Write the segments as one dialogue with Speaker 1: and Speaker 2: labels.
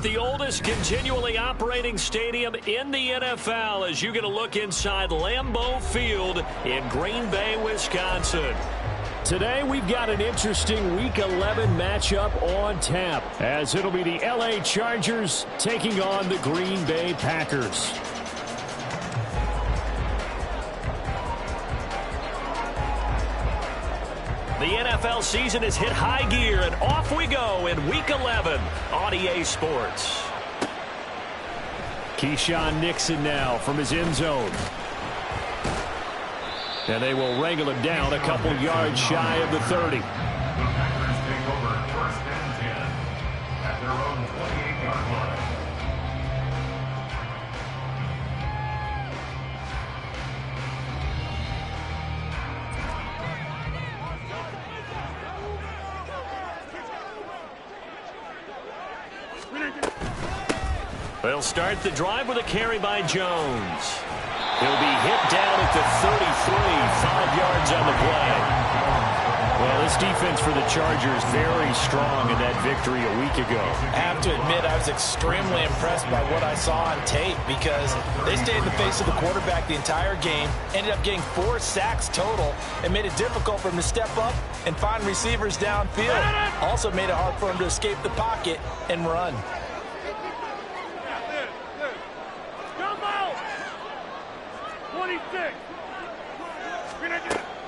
Speaker 1: the oldest continually operating stadium in the NFL as you get a look inside Lambeau Field in Green Bay, Wisconsin. Today we've got an interesting Week 11 matchup on tap as it'll be the LA Chargers taking on the Green Bay Packers. The NFL season has hit high gear, and off we go in Week 11 on EA Sports. Keyshawn Nixon now from his end zone. And they will wrangle him down a couple yards shy of the 30. They'll start the drive with a carry by Jones. He'll be hit down at the 33, 5 yards on the play. Well, this defense for the Chargers very strong in that victory a week ago.
Speaker 2: I have to admit, I was extremely impressed by what I saw on tape because they stayed in the face of the quarterback the entire game, ended up getting 4 sacks total, and made it difficult for him to step up and find receivers downfield. Also made it hard for him to escape the pocket and run.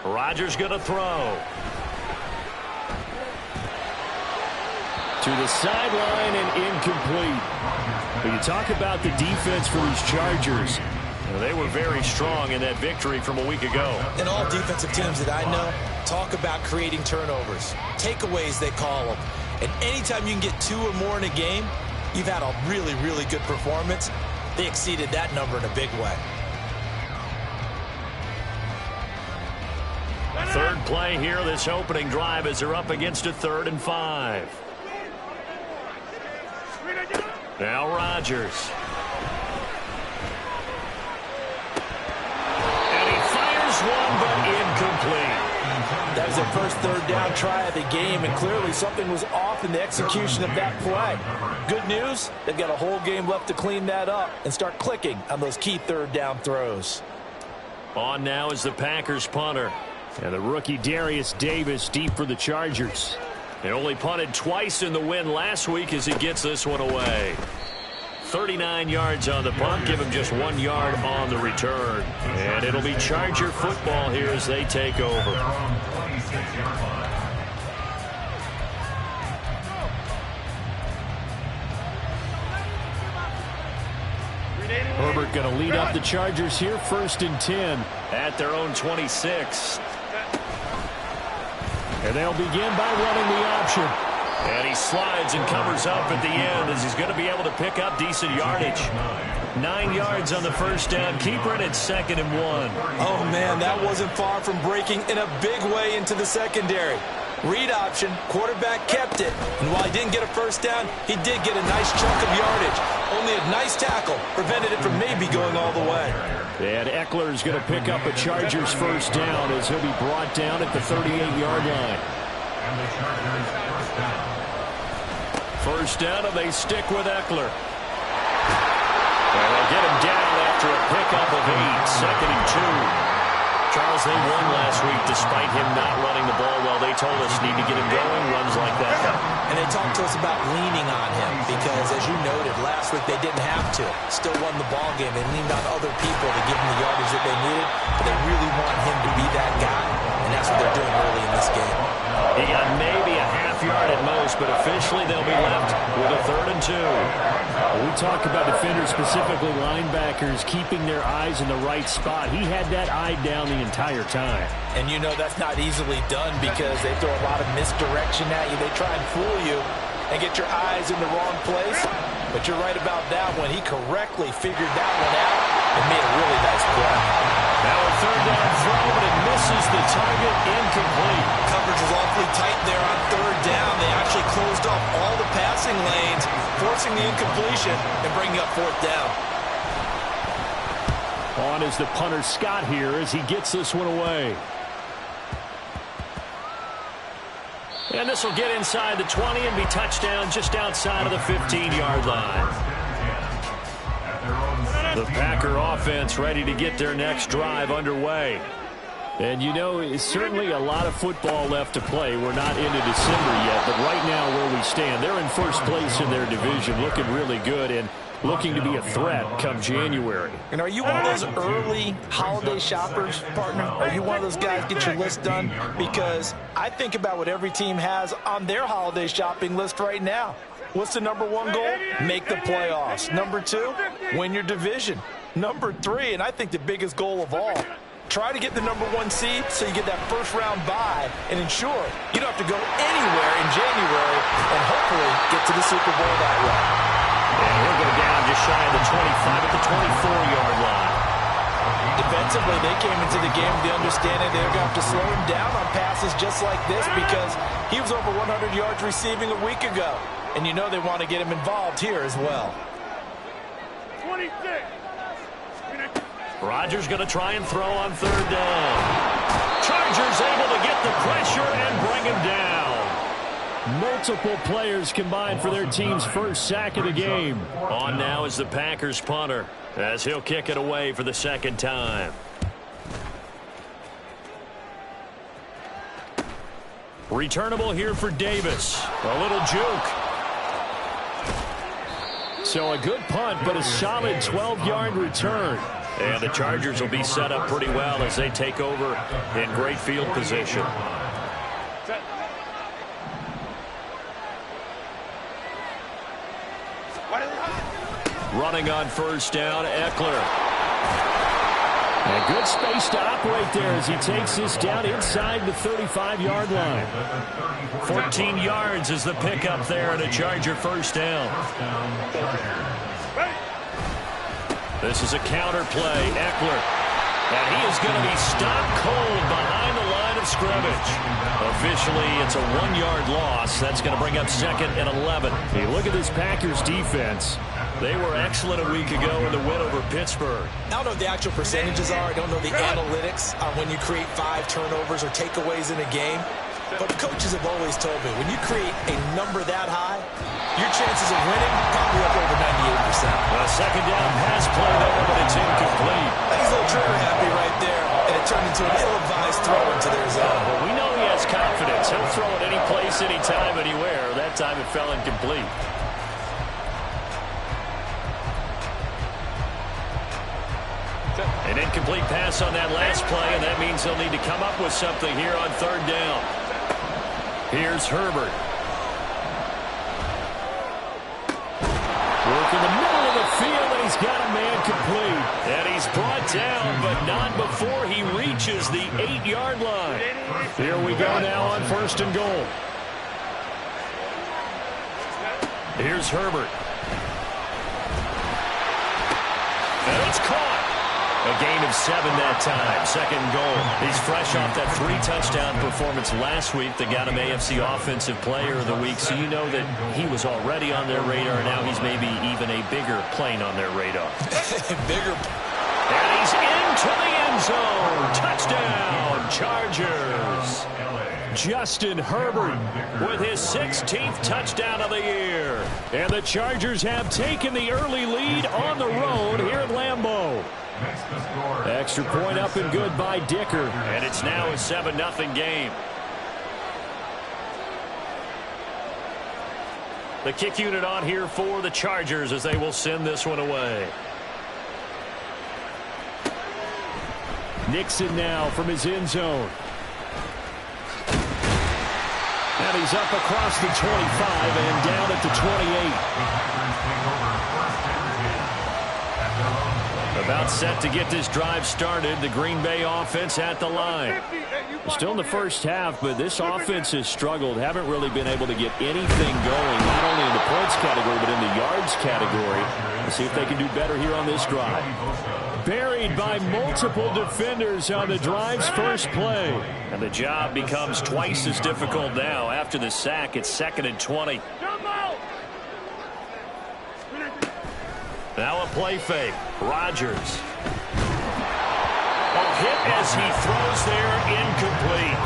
Speaker 1: Rodgers going to throw. To the sideline and incomplete. But you talk about the defense for these Chargers. They were very strong in that victory from a week ago.
Speaker 2: And all defensive teams that I know talk about creating turnovers. Takeaways, they call them. And anytime you can get 2 or more in a game, you've had a really, really good performance. They exceeded that number in a big way.
Speaker 1: Third play here, this opening drive, as they're up against a 3rd and 5. Now Rodgers. And he fires one, but incomplete.
Speaker 2: That was their first 3rd down try of the game, and clearly something was off in the execution of that play. Good news, they've got a whole game left to clean that up and start clicking on those key 3rd down throws.
Speaker 1: On now is the Packers punter. And the rookie Darius Davis deep for the Chargers. They only punted twice in the win last week as he gets this one away. 39 yards on the punt, give him just 1 yard on the return. And it'll be Charger football here as they take over. Herbert going to lead up the Chargers here, 1st and 10 at their own 26. And they'll begin by running the option. And he slides and covers up at the end as he's going to be able to pick up decent yardage. 9 yards on the first down. Keeper it at 2nd and 1.
Speaker 2: Oh, man, that wasn't far from breaking in a big way into the secondary. Read option, quarterback kept it. And while he didn't get a first down, he did get a nice chunk of yardage. Only a nice tackle prevented it from maybe going all the way.
Speaker 1: And Eckler's going to pick up a Chargers first down as he'll be brought down at the 38-yard line. First down, and they stick with Eckler. And they'll get him down after a pickup of 8, 2nd and 2. Charles, they won last week despite him not running the ball well. They told us need to get him going, runs like that.
Speaker 2: And they talked to us about leaning on him because, as you noted, last week they didn't have to. Still won the ball game. They leaned on other people to give them the yardage that they needed, but they really want him to be that guy, and that's what they're doing early in this game.
Speaker 1: He got maybe a half yard at most, but officially they'll be left with a 3rd and 2. We talk about defenders, specifically linebackers, keeping their eyes in the right spot. He had that eye down the entire time.
Speaker 2: And you know that's not easily done because they throw a lot of misdirection at you. They try and fool you and get your eyes in the wrong place. But you're right about that one. He correctly figured that one out and made a really nice play.
Speaker 1: Now a 3rd down throw, but it misses the target, incomplete.
Speaker 2: Coverage was awfully tight there on 3rd down. They actually closed off all the passing lanes, forcing the incompletion and bringing up 4th down.
Speaker 1: On is the punter Scott here as he gets this one away. And this will get inside the 20 and be touchdown just outside of the 15-yard line. The Packer offense ready to get their next drive underway. And, you know, it's certainly a lot of football left to play. We're not into December yet, but right now where we stand, they're in first place in their division, looking really good and looking to be a threat come January.
Speaker 2: And are you one of those early holiday shoppers, partner? Are you one of those guys get your list done? Because I think about what every team has on their holiday shopping list right now. What's the number one goal? Make the playoffs. Number two, win your division. Number three, and I think the biggest goal of all, try to get the number one seed so you get that first round bye and ensure you don't have to go anywhere in January and hopefully get to the Super Bowl that way.
Speaker 1: And he'll go down just shy of the 25 at the 24-yard line.
Speaker 2: Defensively, they came into the game with the understanding they're going to have to slow him down on passes just like this because he was over 100 yards receiving a week ago. And you know they want to get him involved here as well.
Speaker 3: 26.
Speaker 1: Rodgers going to try and throw on third down. Chargers able to get the pressure and bring him down. Multiple players combined for their team's first sack of the game. On now is the Packers punter as he'll kick it away for the second time. Returnable here for Davis. A little juke. So a good punt, but a solid 12-yard return. And the Chargers will be set up pretty well as they take over in great field position. Running on first down, Eckler. And good space to operate there as he takes this down inside the 35-yard line. 14 yards is the pickup there and a Charger first down. This is a counter play. Eckler. And he is going to be stopped cold behind the line of scrimmage. Officially, it's a 1-yard loss. That's going to bring up second and 11. Hey, look at this Packers defense. They were excellent a week ago in the win over Pittsburgh.
Speaker 2: I don't know what the actual percentages are. I don't know the analytics on when you create 5 turnovers or takeaways in a game. But coaches have always told me, when you create a number that high, your chances of winning probably up over 98%.
Speaker 1: A second down pass play there, but it's incomplete.
Speaker 2: I think he's a little trigger happy right there, and it turned into an ill-advised throw into their zone.
Speaker 1: Well, we know he has confidence. He'll throw it any place, anytime, anywhere. That time it fell incomplete. An incomplete pass on that last play, and that means they'll need to come up with something here on third down. Here's Herbert. Work in the middle of the field, and he's got a man complete. And he's brought down, but not before he reaches the 8-yard line. Here we go now on first and goal. Here's Herbert. And it's caught. A gain of 7 that time. Second goal. He's fresh off that 3-touchdown performance last week that got him AFC Offensive Player of the Week. So you know that he was already on their radar. Now he's maybe even a bigger plane on their radar.
Speaker 2: Bigger.
Speaker 1: And he's into the end zone. Touchdown, Chargers. Justin Herbert with his 16th touchdown of the year. And the Chargers have taken the early lead on the road here at Lambeau. Extra point up and good by Dicker. And it's now a 7-0 game. The kick unit on here for the Chargers as they will send this one away. Nixon now from his end zone. And he's up across the 25 and down at the 28. About set to get this drive started. The Green Bay offense at the line. Still in the first half, but this offense has struggled. Haven't really been able to get anything going, not only in the points category, but in the yards category. Let's see if they can do better here on this drive. Buried by multiple defenders on the drive's first play. And the job becomes twice as difficult now. After the sack, it's 2nd and 20. Now a play fake. Rodgers. A hit as he throws there, incomplete.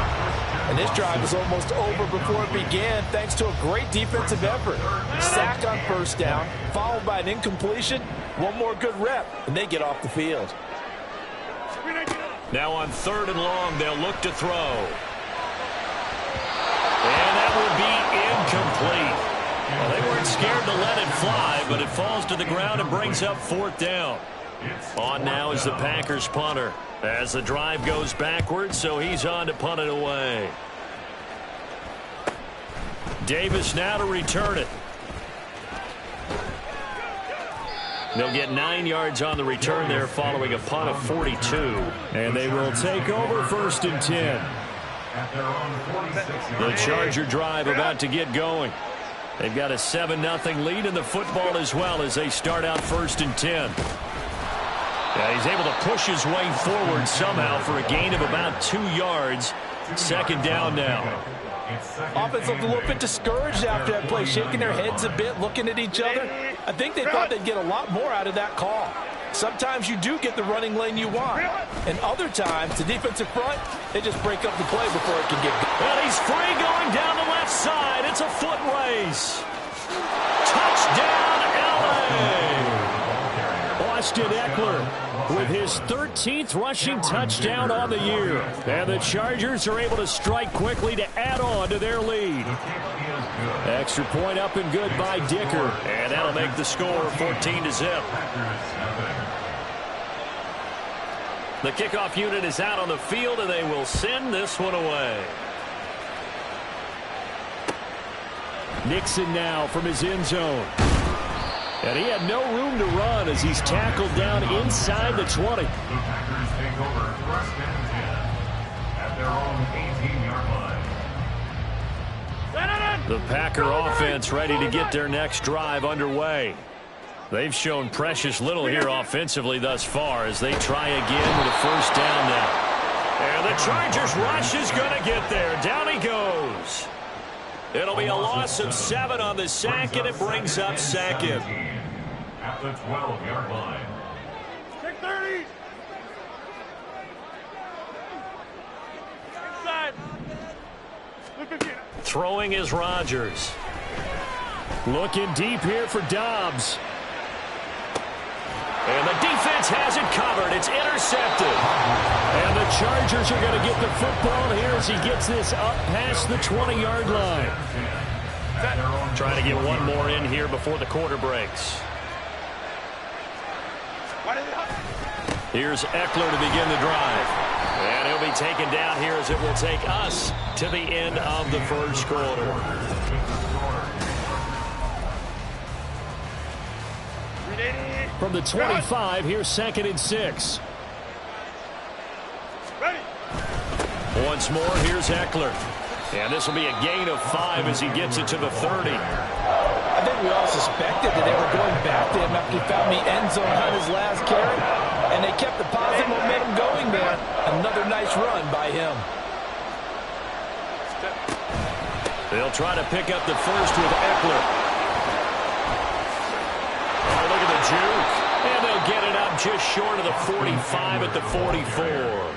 Speaker 2: And this drive is almost over before it began thanks to a great defensive effort. Sack on first down, followed by an incompletion. One more good rep, and they get off the field.
Speaker 1: Now on 3rd and long, they'll look to throw. And that will be incomplete. Well, they weren't scared to let it fly, but it falls to the ground and brings up 4th down. On now is the Packers punter. As the drive goes backwards, so he's on to punt it away. Davis now to return it. They'll get 9 yards on the return there following a punt of 42. And they will take over 1st and 10. The Charger drive about to get going. They've got a 7-0 lead in the football as well as they start out 1st and 10. Yeah, he's able to push his way forward somehow for a gain of about 2 yards. 2nd down now.
Speaker 2: Offense looked a little bit discouraged after that play, shaking their heads a bit, looking at each other. I think they thought they'd get a lot more out of that call. Sometimes you do get the running lane you want, and other times, the defensive front, they just break up the play before it can get good.
Speaker 1: Well, he's free going down the left side. It's a foot race. Touchdown, L.A. Austin Eckler with his 13th rushing touchdown on the year. And the Chargers are able to strike quickly to add on to their lead. Extra point up and good by Dicker. And that'll make the score 14-0. The kickoff unit is out on the field, and they will send this one away. Nixon now from his end zone. And he had no room to run as he's tackled down inside the 20.
Speaker 4: The Packers take over 1st and 10 at their own 18-yard line.
Speaker 1: The Packer offense ready to get their next drive underway. They've shown precious little here offensively thus far as they try again with a 1st down now. And the Chargers rush is going to get there. Down he goes. It'll be a loss of 7 on the sack, and it brings up 2nd.
Speaker 4: At the 12-yard line.
Speaker 3: Take 30. Inside. Look again.
Speaker 1: Throwing is Rodgers. Looking deep here for Dobbs. And the defense has it covered. It's intercepted. And the Chargers are going to get the football here as he gets this up past the 20-yard line. Trying to get one more in here before the quarter breaks. Here's Eckler to begin the drive. And he'll be taken down here as it will take us to the end of the 1st quarter. From the 25, here's 2nd and 6.
Speaker 3: Ready.
Speaker 1: Once more, here's Eckler. And this will be a gain of 5 as he gets it to the 30.
Speaker 2: I think we all suspected that they were going back to him after he found the end zone on his last carry, and they kept the positive momentum going there. Another nice run by him.
Speaker 1: They'll try to pick up the first with Eckler. Oh, look at the juke. And they'll get it up just short of the 45 at the 44.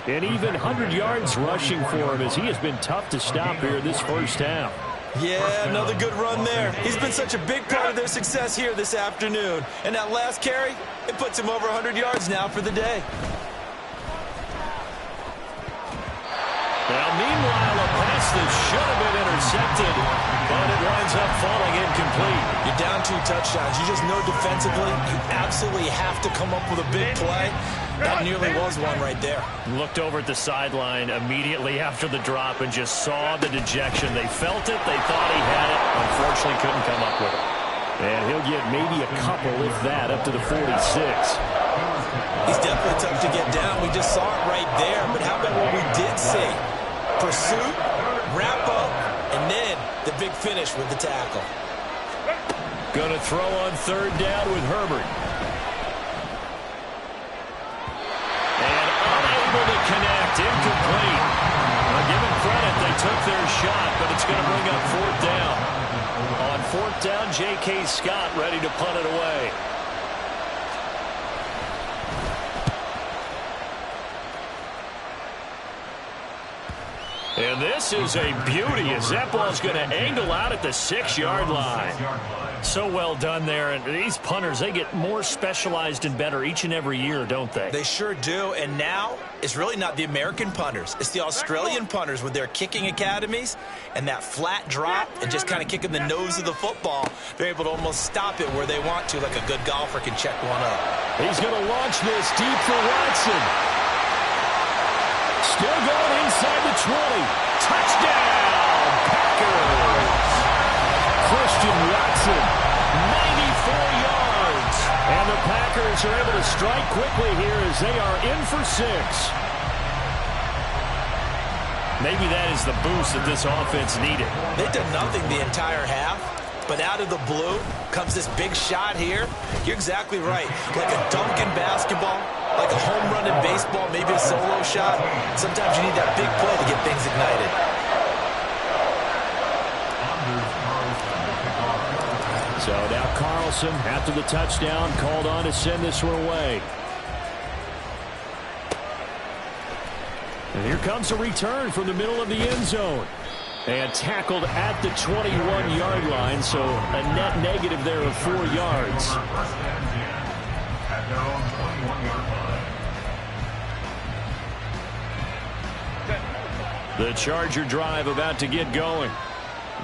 Speaker 1: And even 100 yards rushing for him as he has been tough to stop here this 1st half.
Speaker 5: Yeah, another good run there. He's been such a big part of their success here this afternoon. And that last carry, it puts him over 100 yards now for the day.
Speaker 1: Now, meanwhile, a pass that should have been intercepted, but it winds up falling incomplete.
Speaker 2: You're down 2 touchdowns. You just know defensively you absolutely have to come up with a big play. That nearly was one right there.
Speaker 1: Looked over at the sideline immediately after the drop and just saw the dejection. They felt it. They thought he had it. Unfortunately, couldn't come up with it. And he'll get maybe a couple, if that, up to the 46.
Speaker 2: He's definitely tough to get down. We just saw it right there. But how about what we did see? Pursuit, wrap up, and then the big finish with the tackle.
Speaker 1: Going to throw on 3rd down with Herbert. And unable to connect, incomplete. Now, give him credit, they took their shot, but it's going to bring up 4th down. On 4th down, J.K. Scott ready to punt it away. And this is a beauty as that ball's going to angle out at the 6-yard line. So well done there. And these punters, they get more specialized and better each and every year, don't they?
Speaker 2: They sure do. And now it's really not the American punters. It's the Australian punters with their kicking academies and that flat drop and just kind of kicking the nose of the football. They're able to almost stop it where they want to, like a good golfer can check one up.
Speaker 1: He's going to launch this deep for Watson. Still going inside the 20. Touchdown, Packers. Christian Watson, 94 yards. And the Packers are able to strike quickly here as they are in for 6. Maybe that is the boost that this offense needed.
Speaker 2: They did nothing the entire half, but out of the blue comes this big shot here. You're exactly right. Like a dunk in basketball, like a home run in baseball, maybe a solo shot. Sometimes you need that big play to get things ignited.
Speaker 1: So now Carlson, after the touchdown, called on to send this one away. And here comes a return from the middle of the end zone. And tackled at the 21-yard line, so a net negative there of 4 yards.
Speaker 4: At their own 21-yard line.
Speaker 1: The Charger drive about to get going.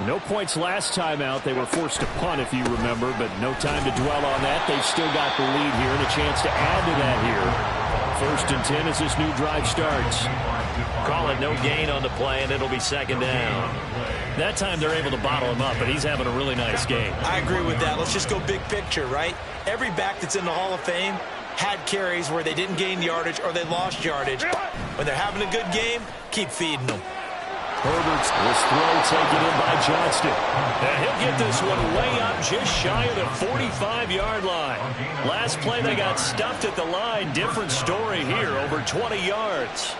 Speaker 1: No points last time out. They were forced to punt, if you remember, but no time to dwell on that. They've still got the lead here and a chance to add to that here. 1st and 10 as this new drive starts. Call it no gain on the play, and it'll be 2nd down. That time they're able to bottle him up, but he's having a really nice game.
Speaker 2: I agree with that. Let's just go big picture, right? Every back that's in the Hall of Fame had carries where they didn't gain yardage or they lost yardage. When they're having a good game, keep feeding them.
Speaker 1: Herbert's this throw taken in by Johnston. And he'll get this one way up just shy of the 45-yard line. Last play they got stuffed at the line. Different story here, over 20 yards.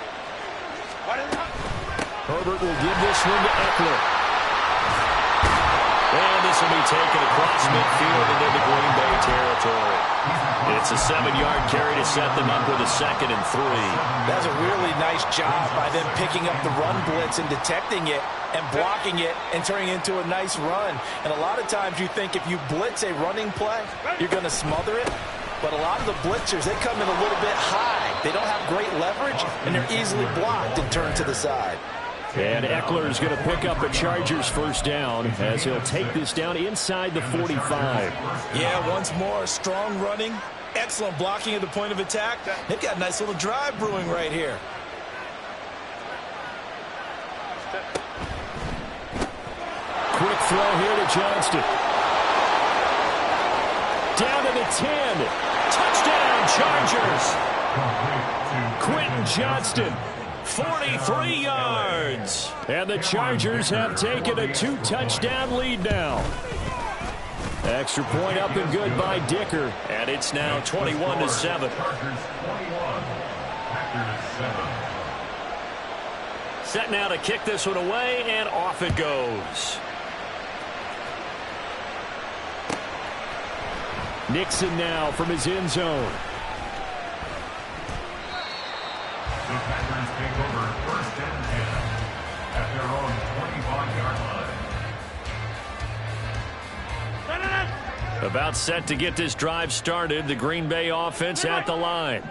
Speaker 1: Herbert will give this one to Eckler. And this will be taken across midfield and into Green Bay territory. It's a 7-yard carry to set them up with a 2nd and 3.
Speaker 2: That's a really nice job by them picking up the run blitz and detecting it and blocking it and turning it into a nice run. And a lot of times you think if you blitz a running play, you're going to smother it. But a lot of the blitzers, they come in a little bit high. They don't have great leverage, and they're easily blocked and turned to the side.
Speaker 1: And Eckler is going to pick up a Chargers 1st down as he'll take this down inside the 45.
Speaker 2: Yeah, once more, strong running, excellent blocking at the point of attack. They've got a nice little drive brewing right here.
Speaker 1: Quick throw here to Johnston. Down to the 10. Touchdown, Chargers. Quentin Johnston, 43 yards. And the Chargers have taken a 2-touchdown lead now. Extra point up and good by Dicker. And it's now 21-7. Set now to kick this one away, and off it goes. Nixon now from his end zone.
Speaker 4: The Packers take over 1st and 10 at their own 25-yard line.
Speaker 1: About set to get this drive started. The Green Bay offense at the line.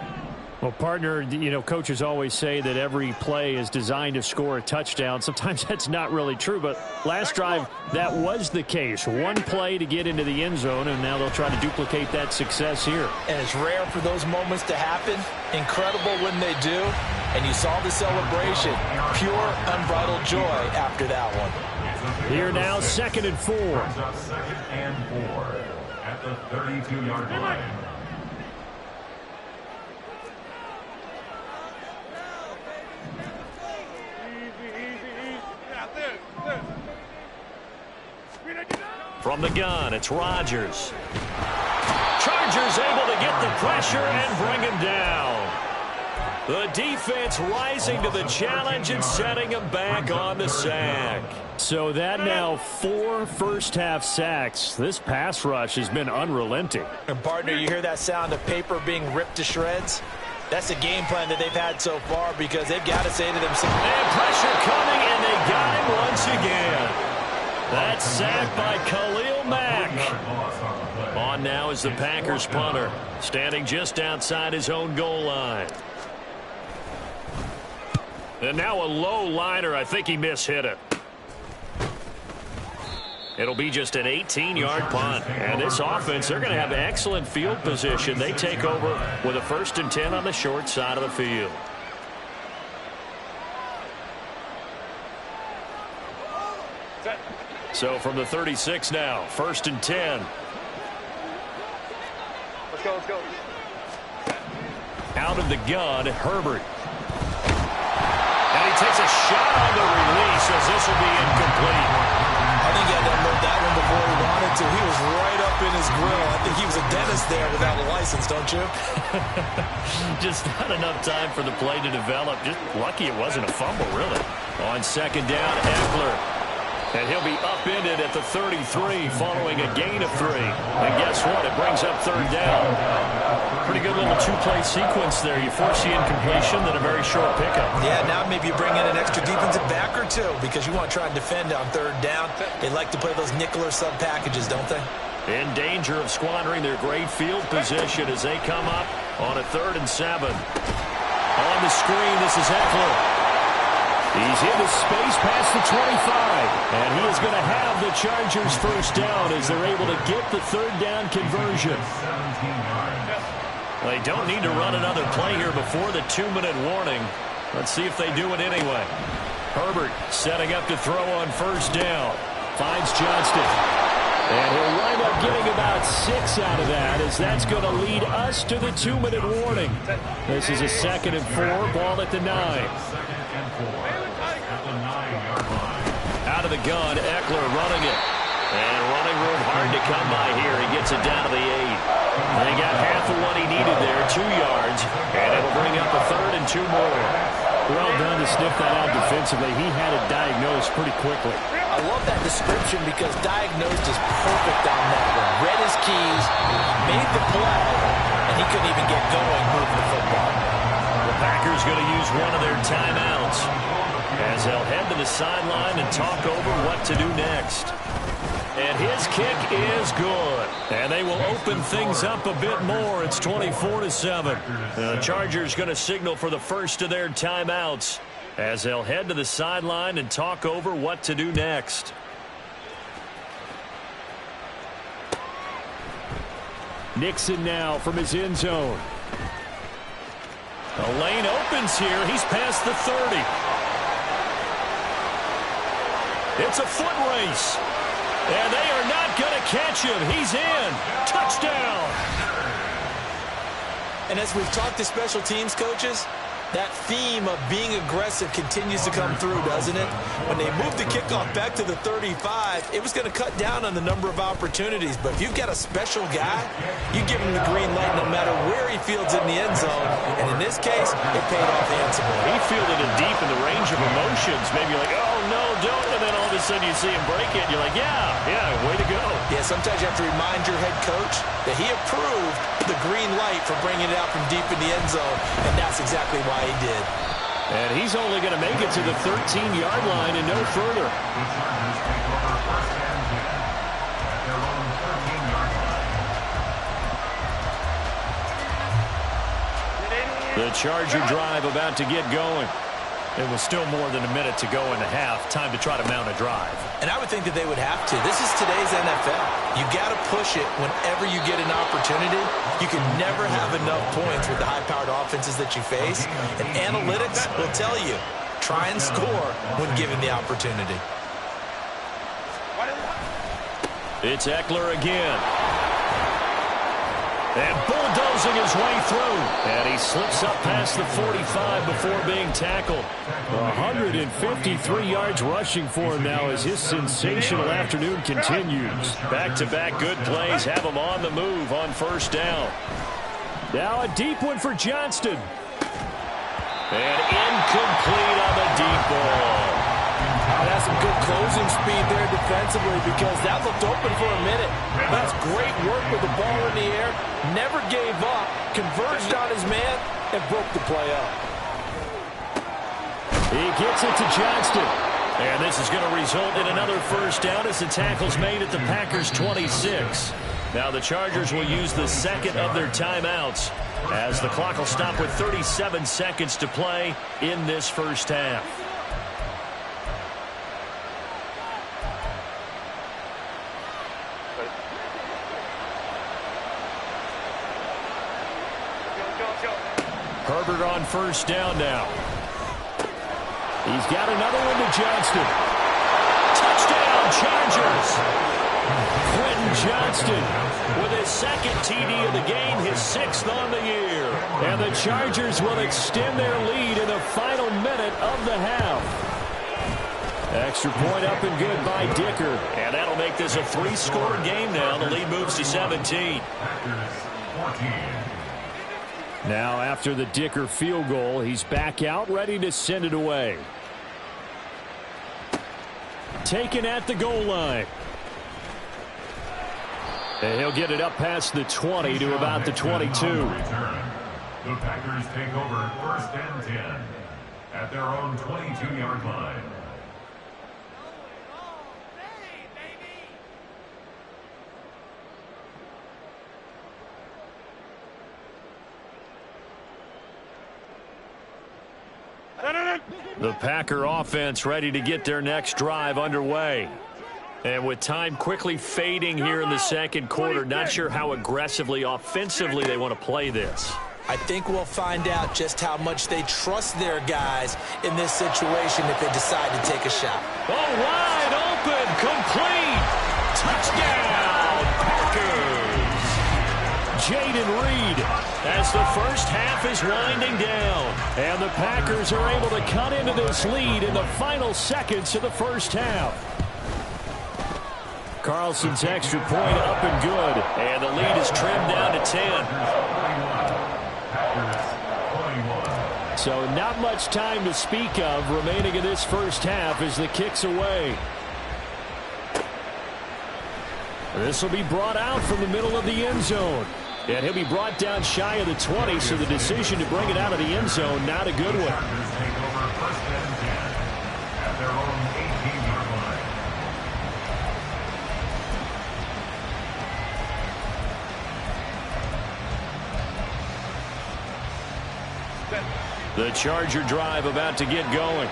Speaker 1: Well, partner, you know, coaches always say that every play is designed to score a touchdown. Sometimes that's not really true, but last drive, that was the case. One play to get into the end zone, and now they'll try to duplicate that success here.
Speaker 2: And it's rare for those moments to happen. Incredible when they do. And you saw the celebration. Pure, unbridled joy after that one.
Speaker 1: Here now, 2nd and 4.
Speaker 4: 2nd and 4 at the 32-yard line.
Speaker 1: From the gun, it's Rodgers. Chargers able to get the pressure and bring him down. The defense rising to the challenge and setting him back on the sack. So that now 4 first-half sacks. This pass rush has been unrelenting.
Speaker 2: And partner, you hear that sound of paper being ripped to shreds? That's the game plan that they've had so far because they've got to say to themselves.
Speaker 1: And pressure coming, and they got him once again. That's sacked by Khalil Mack. On now is the Packers punter, standing just outside his own goal line. And now a low liner. I think he mishit it. It'll be just an 18-yard punt. And this offense, they're going to have excellent field position. They take over with a 1st and 10 on the short side of the field. So from the 36 now, 1st and 10.
Speaker 3: Let's go, let's go.
Speaker 1: Out of the gun, Herbert. And he takes a shot on the release as this will be incomplete.
Speaker 2: I think he had to unload that one before he wanted to. He was right up in his grill. I think he was a dentist there without a license, don't you?
Speaker 1: Just not enough time for the play to develop. Just lucky it wasn't a fumble, really. On 2nd down, Eckler. And he'll be upended at the 33 following a gain of 3. And guess what? It brings up 3rd down. Pretty good little 2-play sequence there. You force the incompletion, then a very short pickup.
Speaker 2: Yeah, now maybe you bring in an extra defensive back or two because you want to try and defend on 3rd down. They like to play those nickel or sub packages, don't they?
Speaker 1: In danger of squandering their great field position as they come up on a 3rd and 7. On the screen, this is Eckler. He's into space past the 25, and he is going to have the Chargers 1st down as they're able to get the 3rd down conversion. They don't need to run another play here before the 2-minute warning. Let's see if they do it anyway. Herbert setting up to throw on 1st down. Finds Johnston. And he'll wind up getting about 6 out of that as that's going to lead us to the 2-minute warning. This is a 2nd and 4, ball at the 9. Out of the gun, Eckler running it. And running room hard to come by here. He gets it down to the 8. They got half of what he needed there, 2 yards. And it'll bring up a 3rd and 2 more. Well done to sniff that out defensively. He had it diagnosed pretty quickly.
Speaker 2: I love that description because diagnosed is perfect on that one. Read his keys, made the play, and he couldn't even get going moving the football.
Speaker 1: The Packers going to use one of their timeouts as they'll head to the sideline and talk over what to do next. And his kick is good. And they will open things up a bit more. It's 24-7. The Chargers going to signal for the first of their timeouts as they'll head to the sideline and talk over what to do next. Nixon now from his end zone. The lane opens here. He's past the 30. It's a foot race. And they are not going to catch him. He's in. Touchdown.
Speaker 2: And as we've talked to special teams coaches, that theme of being aggressive continues to come through, doesn't it? When they moved the kickoff back to the 35, it was going to cut down on the number of opportunities. But if you've got a special guy, you give him the green light no matter where he fields in the end zone. And in this case, it paid off handsomely.
Speaker 1: He fielded it deep in the range of emotions. Maybe you're like, oh, no, don't. And then all of a sudden you see him break it. And you're like, yeah, way to go.
Speaker 2: Yeah, sometimes you have to remind your head coach that he approved the green light for bringing it out from deep in the end zone. And that's exactly why he did.
Speaker 1: And he's only going to make it to the 13-yard line and no further. The Charger drive about to get going. It was still more than a minute to go in the half. Time to try to mount a drive.
Speaker 2: And I would think that they would have to. This is today's NFL. You got to push it whenever you get an opportunity. You can never have enough points with the high-powered offenses that you face. And analytics will tell you, try and score when given the opportunity.
Speaker 1: It's Eckler again. And bulldozing his way through. And he slips up past the 45 before being tackled. 153 yards rushing for him now as his sensational afternoon continues. Back-to-back good plays have him on the move on 1st down. Now a deep one for Johnston. And incomplete on the deep ball.
Speaker 2: That's some good closing speed there defensively because that looked open for a minute. That's great work with the ball in the air. Never gave up. Converged on his man. and broke the play up.
Speaker 1: He gets it to Johnston. And this is going to result in another first down as the tackle's made at the Packers' 26. Now the Chargers will use the second of their timeouts as the clock will stop with 37 seconds to play in this first half. Herbert on first down now. He's got another one to Johnston. Touchdown, Chargers! Quentin Johnston with his second TD of the game, his 6th on the year. And the Chargers will extend their lead in the final minute of the half. Extra point up and good by Dicker. And that'll make this a 3-score game now. The lead moves to 17. Now after the Dicker field goal, he's back out ready to send it away. Taken at the goal line. And he'll get it up past the 20 to about the 22.
Speaker 4: The Packers take over 1st and 10 at their own 22-yard line.
Speaker 1: The Packer offense ready to get their next drive underway. And with time quickly fading here in the second quarter, not sure how aggressively, offensively they want to play this.
Speaker 2: I think we'll find out just how much they trust their guys in this situation if they decide to take a shot.
Speaker 1: Oh, wide open, complete. Touchdown, Packers. Jaden Reed as the first half is winding down. And the Packers are able to cut into this lead in the final seconds of the first half. Carlson's extra point up and good. And the lead is trimmed down to 10. So not much time to speak of remaining in this first half as the kick's away. This will be brought out from the middle of the end zone. And he'll be brought down shy of the 20, so the decision to bring it out of the end zone, not a good one. The Charger drive about to get going.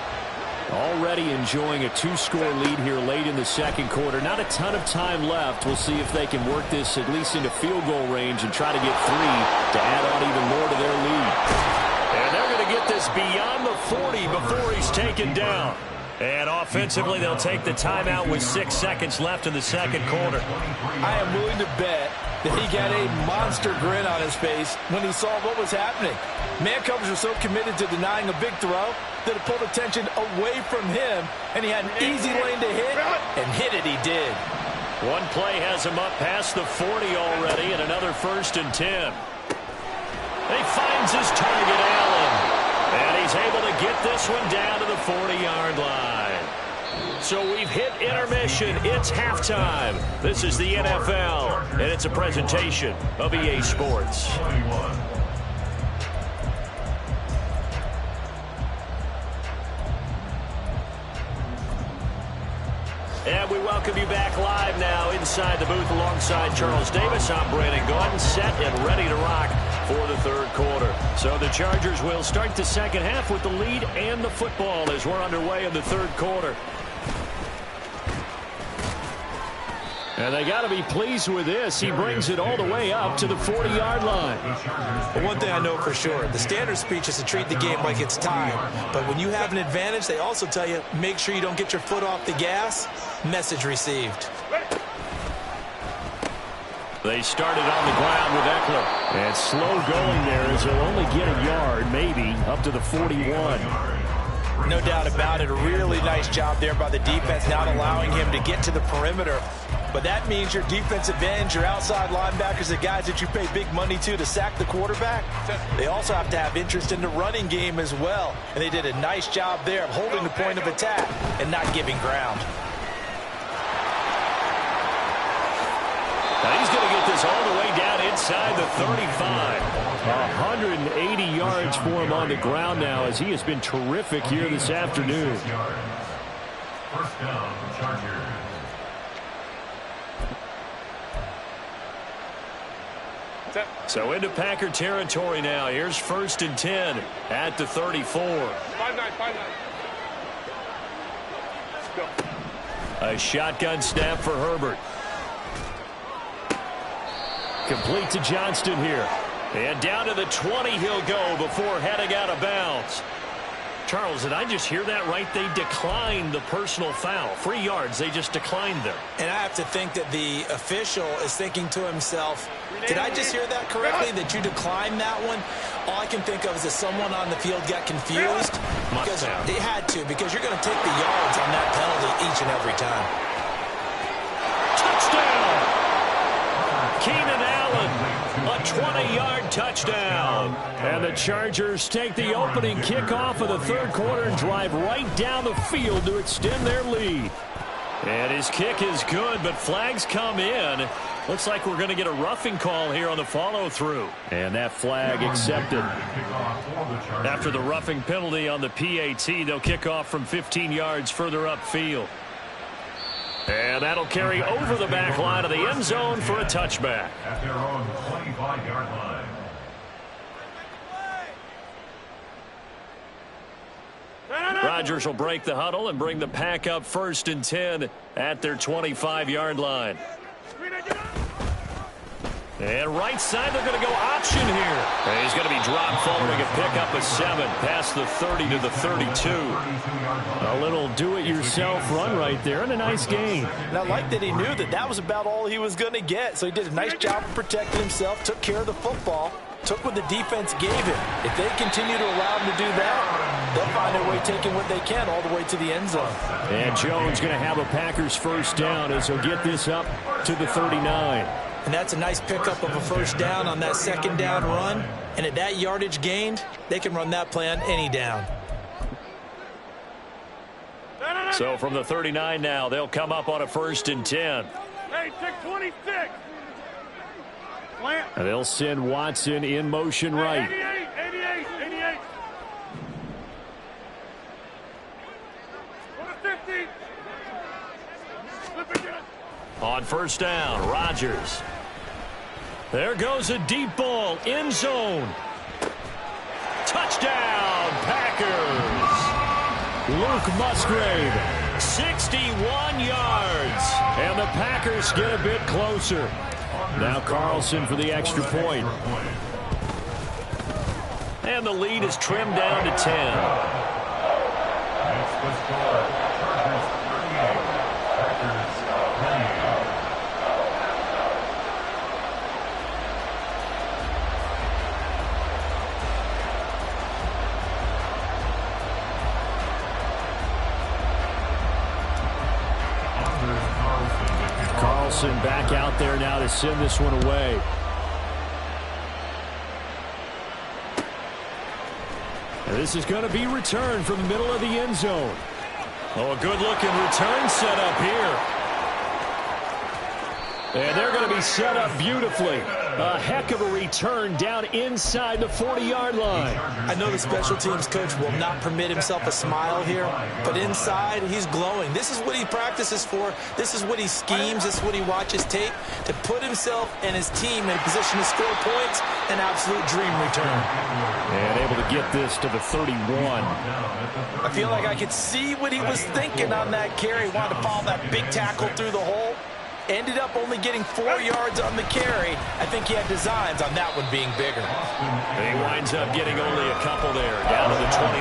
Speaker 1: Already enjoying a 2-score lead here late in the second quarter. Not a ton of time left. We'll see if they can work this at least into field goal range and try to get 3 to add on even more to their lead. And they're going to get this beyond the 40 before he's taken down. And offensively, they'll take the timeout with 6 seconds left in the second quarter.
Speaker 2: I am willing to bet that he got a monster grin on his face when he saw what was happening. Man coverage was so committed to denying a big throw that it pulled attention away from him, and he had an easy lane to hit, and hit it he did.
Speaker 1: One play has him up past the 40 already, and another 1st and 10. He finds his target, Allen, and he's able to get this one down to the 40-yard line. So we've hit intermission. It's halftime. This is the NFL, and it's a presentation of EA Sports. And we welcome you back live now inside the booth alongside Charles Davis. I'm Brandon Gaudin, set and ready to rock for the third quarter. So the Chargers will start the second half with the lead and the football as we're underway in the third quarter. And they got to be pleased with this. He brings it all the way up to the 40-yard line.
Speaker 2: But one thing I know for sure, the standard speech is to treat the game like it's time. But when you have an advantage, they also tell you, make sure you don't get your foot off the gas. Message received.
Speaker 1: They started on the ground with Eckler. And slow going there as they'll only get a yard, maybe, up to the 41.
Speaker 2: No doubt about it. A really nice job there by the defense, not allowing him to get to the perimeter. But that means your defensive ends, your outside linebackers, the guys that you pay big money to sack the quarterback, they also have to have interest in the running game as well. And they did a nice job there of holding the point of attack and not giving ground.
Speaker 1: Now he's going to get this all the way down inside the 35. 180 yards for him on the ground now as he has been terrific here this afternoon.
Speaker 4: First down, Chargers.
Speaker 1: So into Packer territory now. Here's 1st and 10 at the 34.
Speaker 3: 5-9.
Speaker 1: A shotgun snap for Herbert. Complete to Johnston here. And down to the 20 he'll go before heading out of bounds. Charles, did I just hear that right? They declined the personal foul. 3 yards, they just declined them.
Speaker 2: And I have to think that the official is thinking to himself, did I just hear that correctly, that you declined that one? All I can think of is that someone on the field got confused.
Speaker 1: Must have.
Speaker 2: They had to, because you're going to take the yards on that penalty each and every time.
Speaker 1: Touchdown! Keenan Allen, a 20-yard touchdown. And the Chargers take the opening kickoff of the 3rd quarter and drive right down the field to extend their lead. And his kick is good, but flags come in. Looks like we're going to get a roughing call here on the follow-through. And that flag accepted. After the roughing penalty on the PAT, they'll kick off from 15 yards further upfield. And that'll carry over the back line of the end zone for a touchback.
Speaker 4: At their own 25-yard line.
Speaker 1: Rodgers will break the huddle and bring the Pack up 1st and 10 at their 25-yard line. And right side, they're going to go option here. And he's going to be dropped following a pickup of 7 past the 30 to the 32. A little do-it-yourself run right there and a nice gain.
Speaker 2: And I like that he knew that that was about all he was going to get. So he did a nice job of protecting himself, took care of the football, took what the defense gave him. If they continue to allow him to do that, they'll find their way taking what they can all the way to the end zone.
Speaker 1: And Jones going to have a Packers 1st down as he'll get this up to the 39.
Speaker 2: And that's a nice pickup of a 1st down on that 2nd down run. And at that yardage gained, they can run that play on any down.
Speaker 1: So from the 39 now, they'll come up on a 1st and 10.
Speaker 3: Hey, take 26. Plant.
Speaker 1: And they'll send Watson in motion right.
Speaker 3: 88. Go to 50. Flip again.
Speaker 1: On 1st down, Rodgers. There goes a deep ball, end zone. Touchdown, Packers. Luke Musgrave, 61 yards. And the Packers get a bit closer. Now Carlson for the extra point. And the lead is trimmed down to 10.
Speaker 4: That's the score. Chargers 38. Packers 28.
Speaker 1: Carlson back out there now to send this one away. And this is going to be returned from the middle of the end zone. Oh, a good-looking return set up here. And they're going to be set up beautifully. A heck of a return down inside the 40-yard line.
Speaker 2: I know the special teams coach will not permit himself a smile here, but inside, he's glowing. This is what he practices for. This is what he schemes. This is what he watches tape to put himself and his team in a position to score points. An absolute dream return.
Speaker 1: And able to get this to the 31.
Speaker 2: I feel like I could see what he was thinking on that carry. He wanted to follow that big tackle through the hole. Ended up only getting 4 yards on the carry. I think he had designs on that one being bigger.
Speaker 1: He winds up getting only a couple there, down to the 29.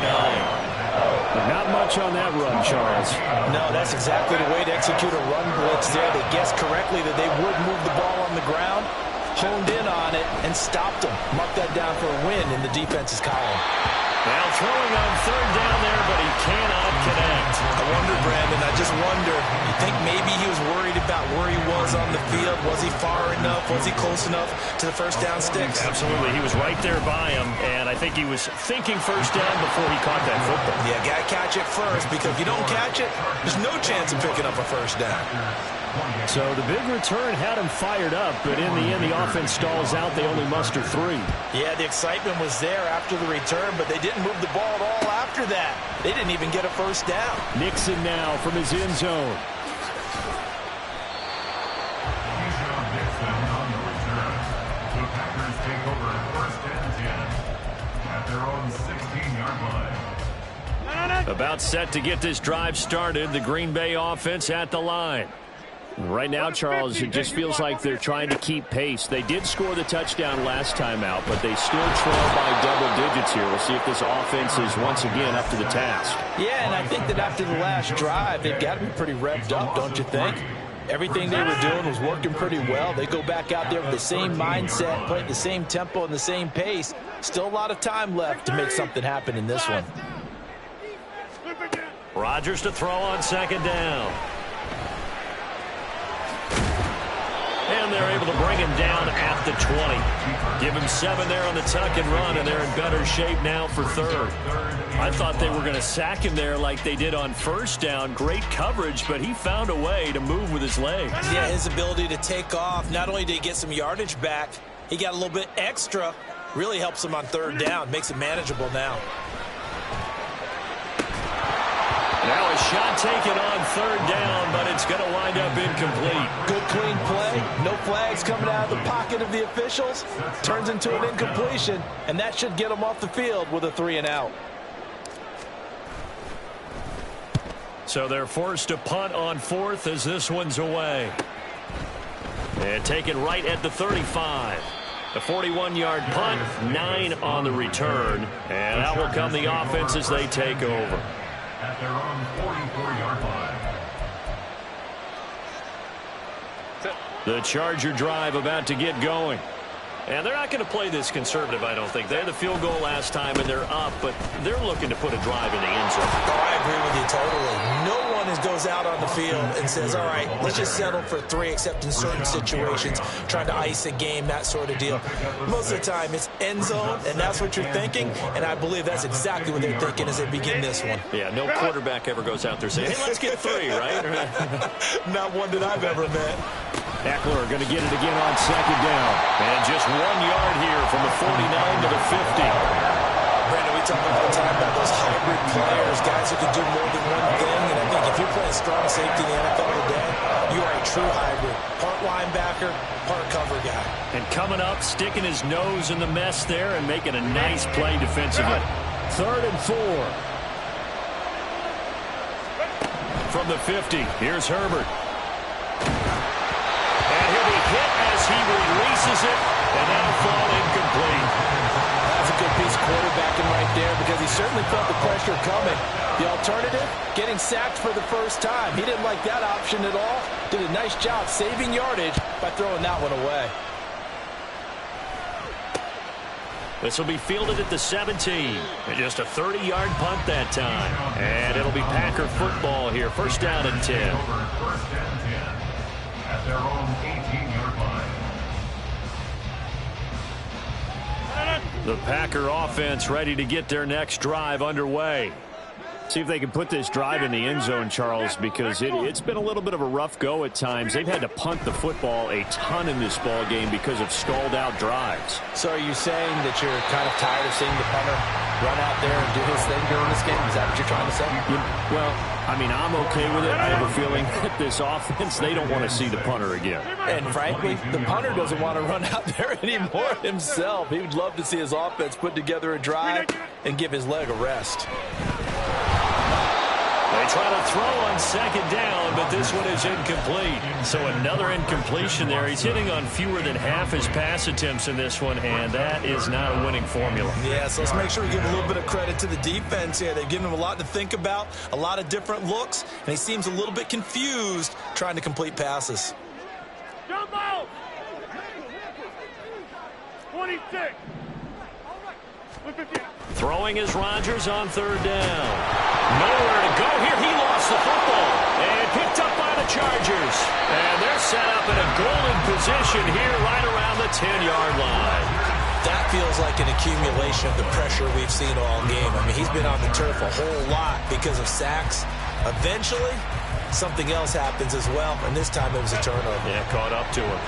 Speaker 1: Not much on that run, Charles.
Speaker 2: No, that's exactly the way to execute a run blitz there. They guessed correctly that they would move the ball on the ground, honed in on it, and stopped them. Marked that down for a win in the defense's column.
Speaker 1: Now throwing on 3rd down there, but he cannot connect.
Speaker 2: I wonder, Brandon, I just wonder, you think maybe he was worried about where he was on the field? Was he far enough? Was he close enough to the 1st down sticks?
Speaker 1: Absolutely. He was right there by him, and I think he was thinking 1st down before he caught that football.
Speaker 2: Yeah, got to catch it first, because if you don't catch it, there's no chance of picking up a 1st down.
Speaker 1: So the big return had him fired up, but in the end, the offense stalls out. They only muster 3.
Speaker 2: Yeah, the excitement was there after the return, but they didn't move the ball at all after that. They didn't even get a first down.
Speaker 1: Nixon now from his end zone.
Speaker 4: Nixon on the return. The Packers take over 1st and 10 at their own 16-yard line.
Speaker 1: About set to get this drive started. The Green Bay offense at the line. Right now, Charles, it just feels like they're trying to keep pace. They did score the touchdown last time out, but they still trail by double digits here. We'll see if this offense is once again up to the task.
Speaker 2: Yeah, and I think that after the last drive, they've got to be pretty revved up, don't you think? Everything they were doing was working pretty well. They go back out there with the same mindset, play at the same tempo and the same pace. Still a lot of time left to make something happen in this one.
Speaker 1: Rodgers to throw on 2nd down. And they're able to bring him down at the 20. Give him 7 there on the tuck and run, and they're in better shape now for 3rd. I thought they were going to sack him there like they did on 1st down. Great coverage, but he found a way to move with his legs.
Speaker 2: Yeah, his ability to take off, not only did he get some yardage back, he got a little bit extra. Really helps him on 3rd down, makes it manageable now.
Speaker 1: Now a shot taken on 3rd down, but it's going to wind up incomplete.
Speaker 2: Good clean play. No flags coming out of the pocket of the officials. Turns into an incompletion, and that should get them off the field with a 3 and out.
Speaker 1: So they're forced to punt on 4th as this one's away. And taken right at the 35. The 41-yard punt, 9 on the return. And out will come the offense as they take over.
Speaker 4: At their own 44-yard line.
Speaker 1: The Charger drive about to get going. And they're not going to play this conservative, I don't think. They had the field goal last time, and they're up, but they're looking to put a drive in the end zone.
Speaker 2: Oh, I agree with you totally. No one goes out on the field and says, all right, let's just settle for 3, except in certain situations, trying to ice a game, that sort of deal. Most of the time, it's end zone, and that's what you're thinking, and I believe that's exactly what they're thinking as they begin this one.
Speaker 1: Yeah, no quarterback ever goes out there saying, hey, let's get 3, right?
Speaker 2: Not one that I've ever met.
Speaker 1: Eckler going to get it again on 2nd down. And just 1 yard here from the 49 to the 50.
Speaker 2: Brandon, we talk all the time about those hybrid players, guys who can do more than one thing. And I think if you're playing strong safety in the NFL today, you are a true hybrid. Part linebacker, part cover guy. And
Speaker 1: coming up, sticking his nose in the mess there and making a nice play defensively. 3rd and 4. From the 50, here's Herbert. He releases it, and that'll fall incomplete.
Speaker 2: That's a good piece of quarterbacking right there because he certainly felt the pressure coming. The alternative, getting sacked for the first time. He didn't like that option at all. Did a nice job saving yardage by throwing that one away.
Speaker 1: This will be fielded at the 17. And just a 30-yard punt that time. And it'll be Packer football here. 1st down and 10.
Speaker 4: 1st and 10 at their own 18-yard line.
Speaker 1: The Packer offense ready to get their next drive underway. See if they can put this drive in the end zone, Charles, because it's been a little bit of a rough go at times. They've had to punt the football a ton in this ball game because of stalled-out drives.
Speaker 2: So are you saying that you're kind of tired of seeing the punter run out there and do his thing during this game? Is that what you're trying to say?
Speaker 1: Well, I mean, I'm okay with it. I have a feeling that this offense, they don't want to see the punter again.
Speaker 2: And frankly, the punter doesn't want to run out there anymore himself. He would love to see his offense put together a drive and give his leg a rest.
Speaker 1: They try to throw on 2nd down, but this one is incomplete. So another incompletion there. He's hitting on fewer than half his pass attempts in this one, and that is not a winning formula.
Speaker 2: Yeah, so let's make sure we give a little bit of credit to the defense here. They've given him a lot to think about, a lot of different looks, and he seems a little bit confused trying to complete passes.
Speaker 3: Jump out! 26.
Speaker 1: Throwing is Rodgers on 3rd down. Nowhere to go here. He lost the football and picked up by the Chargers. And they're set up in a golden position here right around the 10-yard line.
Speaker 2: That feels like an accumulation of the pressure we've seen all game. I mean, he's been on the turf a whole lot because of sacks. Eventually, something else happens as well, and this time it was a turnover.
Speaker 1: Yeah, caught up to him.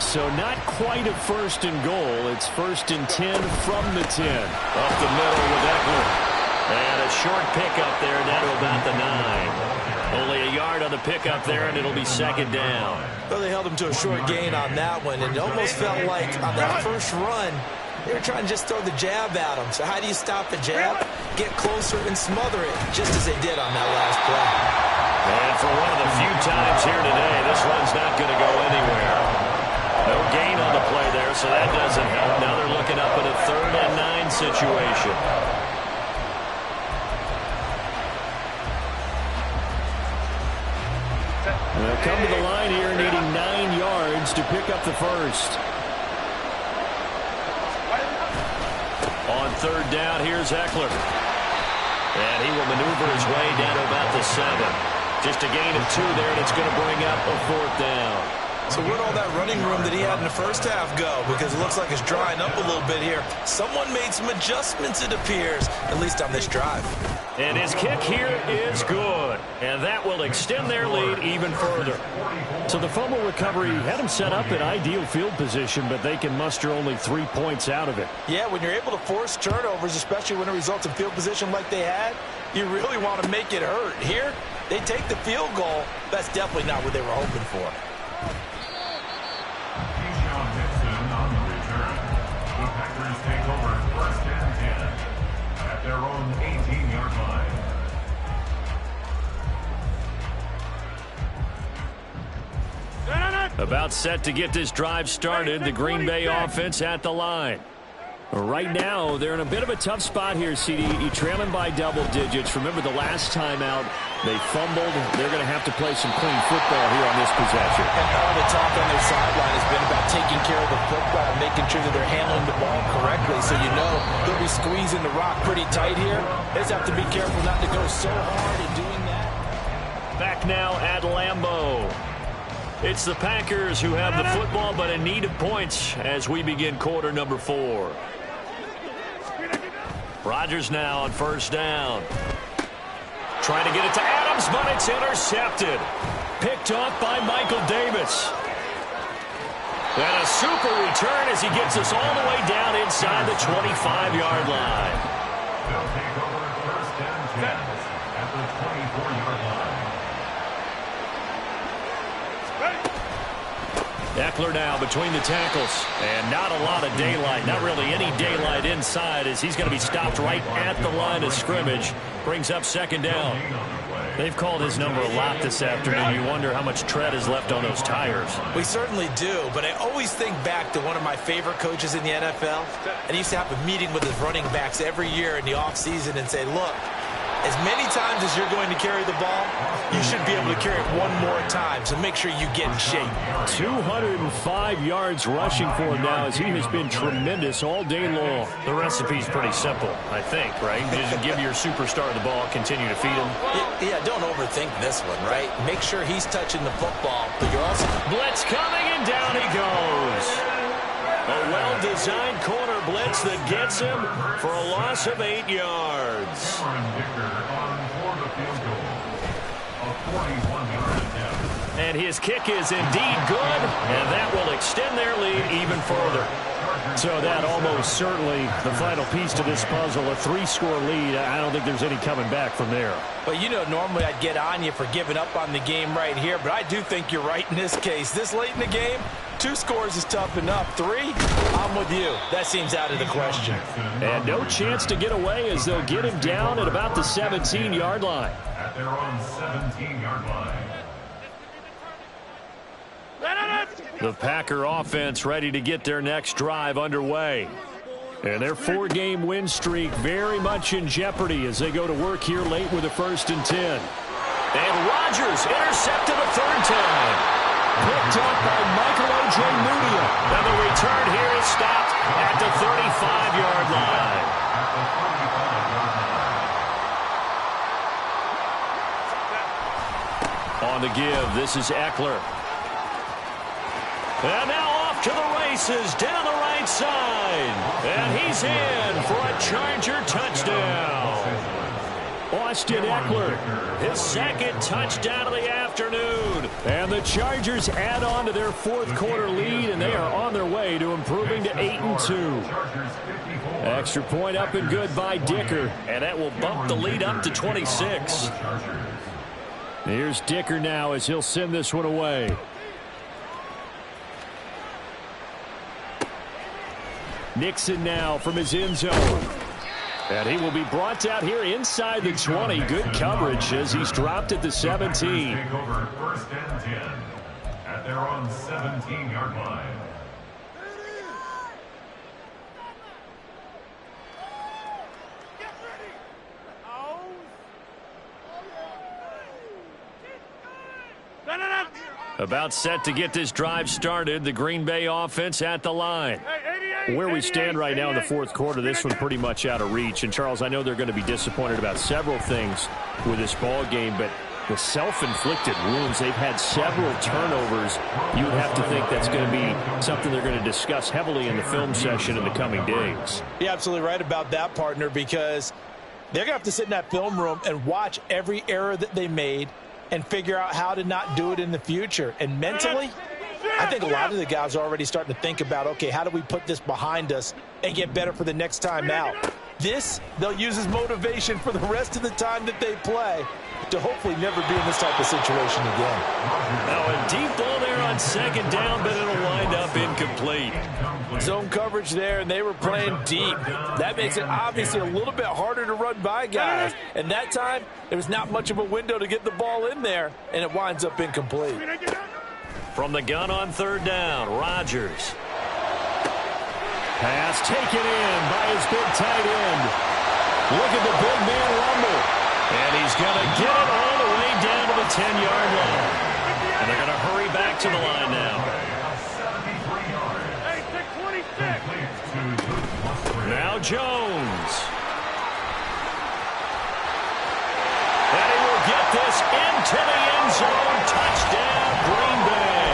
Speaker 1: So not quite a first and goal. It's 1st and 10 from the 10. Up the middle with Eckler. And a short pickup there down to about the 9. Only a yard on the pickup there, and it'll be 2nd down.
Speaker 2: Well, they held him to a short gain on that one, and it almost felt like on that first run, they were trying to just throw the jab at him. So how do you stop the jab? Get closer and smother it, just as they did on that last play.
Speaker 1: And for one of the few times here today, this run's not going to go anywhere. No gain on the play there, so that doesn't help. Now they're looking up at a 3rd and 9 situation. They'll come to the line here, needing 9 yards to pick up the first. On 3rd down, here's Eckler. And he will maneuver his way down to about the 7. Just a gain of 2 there, and it's going to bring up a 4th down.
Speaker 2: So where'd all that running room that he had in the first half go? Because it looks like it's drying up a little bit here. Someone made some adjustments, it appears, at least on this drive.
Speaker 1: And his kick here is good. And that will extend their lead even further. So the fumble recovery had him set up in ideal field position, but they can muster only 3 points out of it.
Speaker 2: Yeah, when you're able to force turnovers, especially when it results in field position like they had, you really want to make it hurt. Here, they take the field goal. That's definitely not what they were hoping for.
Speaker 4: The Packers take over 1st and 10 at their own 18-yard line.
Speaker 1: About set to get this drive started. The Green Bay offense at the line. Right now, they're in a bit of a tough spot here, CD. Trailing by double digits. Remember the last time out, they fumbled. They're going to have to play some clean football here on this possession.
Speaker 2: And all the talk on their sideline has been about taking care of the football, making sure that they're handling the ball correctly. So you know they'll be squeezing the rock pretty tight here. They just have to be careful not to go so hard in doing that.
Speaker 1: Back now at Lambeau. It's the Packers who have the football, but in need of points as we begin quarter number 4. Rodgers now on 1st down. Trying to get it to Adams, but it's intercepted. Picked off by Michael Davis. And a super return as he gets us all the way down inside the 25-yard line.
Speaker 4: They'll take over 1st and 10 at the 24-yard line.
Speaker 1: Eckler now between the tackles. And not a lot of daylight. Not really any daylight inside as he's going to be stopped right at the line of scrimmage. Brings up 2nd down. They've called his number a lot this afternoon. You wonder how much tread is left on those tires.
Speaker 2: We certainly do, but I always think back to one of my favorite coaches in the NFL. And he used to have a meeting with his running backs every year in the offseason and say, look, as many times as you're going to carry the ball, you should be able to carry it one more time, so make sure you get in shape.
Speaker 1: 205 yards rushing for him now as he has been tremendous all day long. The recipe's pretty simple, I think, right? Just give your superstar the ball, continue to feed him.
Speaker 2: Yeah, don't overthink this one, right? Make sure he's touching the football, but you're also...
Speaker 1: Blitz coming, and down he goes. A well-designed corner blitz that gets him for a loss of 8 yards. And his kick is indeed good, and that will extend their lead even further. So that almost certainly the final piece to this puzzle, a 3-score lead. I don't think there's any coming back from there.
Speaker 2: But you know, normally I'd get on you for giving up on the game right here, but I do think you're right in this case. This late in the game, 2 scores is tough enough. 3, I'm with you. That seems out of the question.
Speaker 1: And no chance to get away as they'll get him down at about the 17-yard line.
Speaker 4: At their own 17-yard line.
Speaker 1: The Packer offense ready to get their next drive underway. And their 4-game win streak very much in jeopardy as they go to work here late with a 1st and 10. And Rodgers intercepted a 3rd time. Picked up by Michael Ojemudia. And the return here is stopped at the 35-yard line. On the give, this is Eckler. And now off to the races down the right side. And he's in for a Charger touchdown. Austin Eckler, his second touchdown of the afternoon. And the Chargers add on to their fourth quarter lead, and they are on their way to improving to 8-2. Extra point up and good by Dicker, and that will bump the lead up to 26. Here's Dicker now as he'll send this one away. Nixon now from his end zone. And he will be brought out here inside the 20. Good coverage as he's dropped at the 17.
Speaker 4: Take over first and 10 at their own 17-yard line.
Speaker 1: About set to get this drive started. The Green Bay offense at the line. Where we stand right now in the fourth quarter, this one pretty much out of reach. And, Charles, I know they're going to be disappointed about several things with this ball game, but the self-inflicted wounds, they've had several turnovers. You would have to think that's going to be something they're going to discuss heavily in the film session in the coming days.
Speaker 2: You're absolutely right about that, partner, because they're going to have to sit in that film room and watch every error that they made and figure out how to not do it in the future. And mentally, I think a lot of the guys are already starting to think about, okay, how do we put this behind us and get better for the next time out? This, they'll use as motivation for the rest of the time that they play to hopefully never be in this type of situation again.
Speaker 1: Now a deep ball there on second down, but it'll wind up incomplete.
Speaker 2: Zone coverage there, and they were playing deep. That makes it obviously a little bit harder to run by guys. And that time, there was not much of a window to get the ball in there, and it winds up incomplete.
Speaker 1: From the gun on third down, Rodgers. Pass taken in by his big tight end. Look at the big man rumble. And he's going to get it all the way down to the 10-yard line. And they're going to hurry back to the line now. Now Jones. And he will get this into the end zone. Touchdown, Green Bay.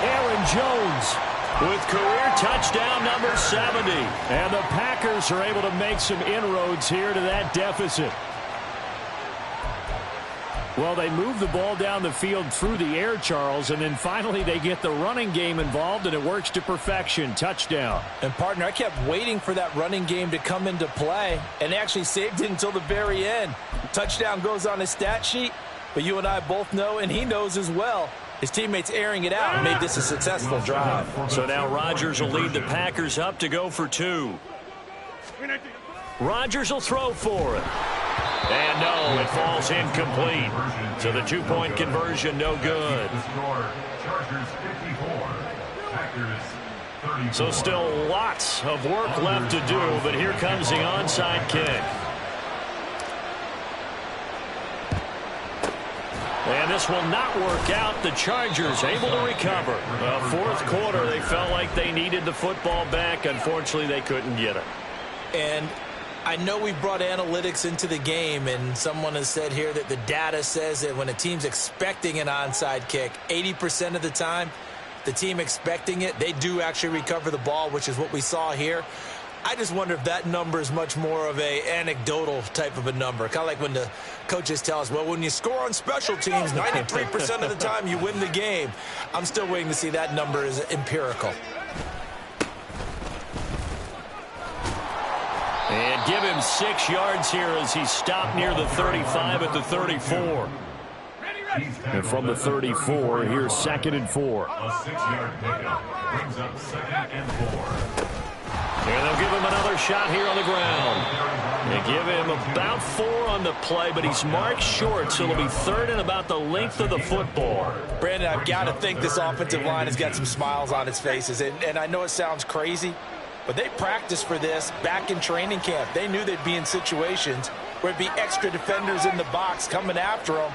Speaker 1: Aaron Jones with career touchdown number 70. And the Packers are able to make some inroads here to that deficit. Well, they move the ball down the field through the air, Charles, and then finally they get the running game involved, and it works to perfection. Touchdown.
Speaker 2: And, partner, I kept waiting for that running game to come into play, and actually saved it until the very end. Touchdown goes on his stat sheet, but you and I both know, and he knows as well, his teammates airing it out and made this a successful drive.
Speaker 1: So now Rodgers will lead the Packers up to go for two. Rodgers will throw for it. And no, it falls incomplete. So the two-point conversion, no good. So still lots of work left to do, but here comes the onside kick. And this will not work out. The Chargers able to recover. Fourth quarter, they felt like they needed the football back. Unfortunately, they couldn't get it.
Speaker 2: And I know we brought analytics into the game, and someone has said here that the data says that when a team's expecting an onside kick, 80% of the time, the team expecting it, they do actually recover the ball, which is what we saw here. I just wonder if that number is much more of a anecdotal type of a number. Kind of like when the coaches tell us, well, when you score on special teams, 93% of the time you win the game. I'm still waiting to see that number is empirical.
Speaker 1: And give him 6 yards here as he stopped near the 35 at the 34. And from the 34, here's 2nd and 4.
Speaker 4: A 6-yard pickup brings up 2nd and 4.
Speaker 1: And they'll give him another shot here on the ground. They give him about 4 on the play, but he's marked short, so it'll be 3rd and about the length of the football.
Speaker 2: Brandon, I've got to think this offensive line has got some smiles on its faces. And I know it sounds crazy, but they practiced for this back in training camp. They knew they'd be in situations where it'd be extra defenders in the box coming after them,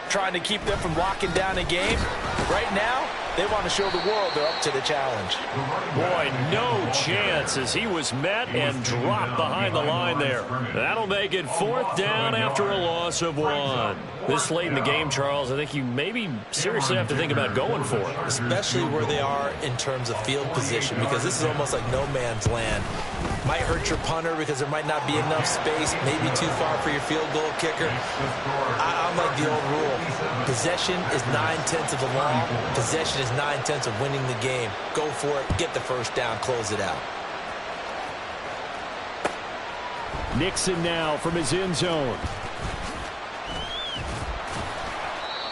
Speaker 2: trying to keep them from locking down a game. Right now, They want to show the world they're up to the challenge.
Speaker 1: Boy, no chance as he was met and dropped behind the line there. That'll make it 4th down after a loss of 1. This late in the game, Charles, I think you maybe seriously have to think about going for it.
Speaker 2: Especially where they are in terms of field position, because this is almost like no man's land. Might hurt your punter because there might not be enough space, maybe too far for your field goal kicker. I'm like the old rule. Possession is 9/10 of the law. Possession is 9/10 of winning the game. Go for it, get the first down, close it out.
Speaker 1: Nixon now from his end zone.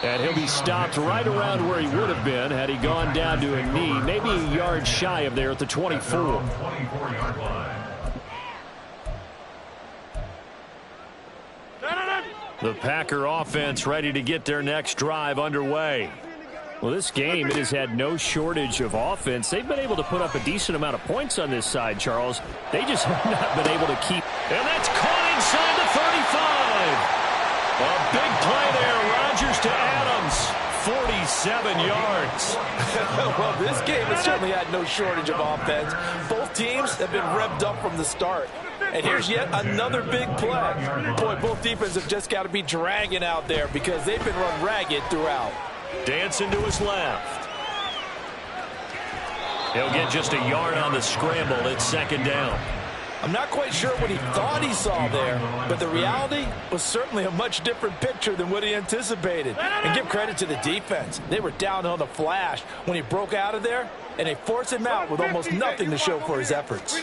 Speaker 1: And he'll be stopped right around where he would have been had he gone down to a knee, maybe a yard shy of there at the 24. The Packer offense ready to get their next drive underway. Well, this game, it has had no shortage of offense. They've been able to put up a decent amount of points on this side, Charles. They just have not been able to keep. And that's caught inside the 35. A big play there. Rodgers to Adams. 47 yards.
Speaker 2: Well, this game has certainly had no shortage of offense. Both teams have been revved up from the start. And here's yet another big play. Boy, both defenses have just got to be dragging out there because they've been run ragged throughout.
Speaker 1: Dancing to his left. He'll get just a yard on the scramble. It's 2nd down.
Speaker 2: I'm not quite sure what he thought he saw there, but the reality was certainly a much different picture than what he anticipated. And give credit to the defense. They were down on the flash when he broke out of there, and they forced him out with almost nothing to show for his efforts.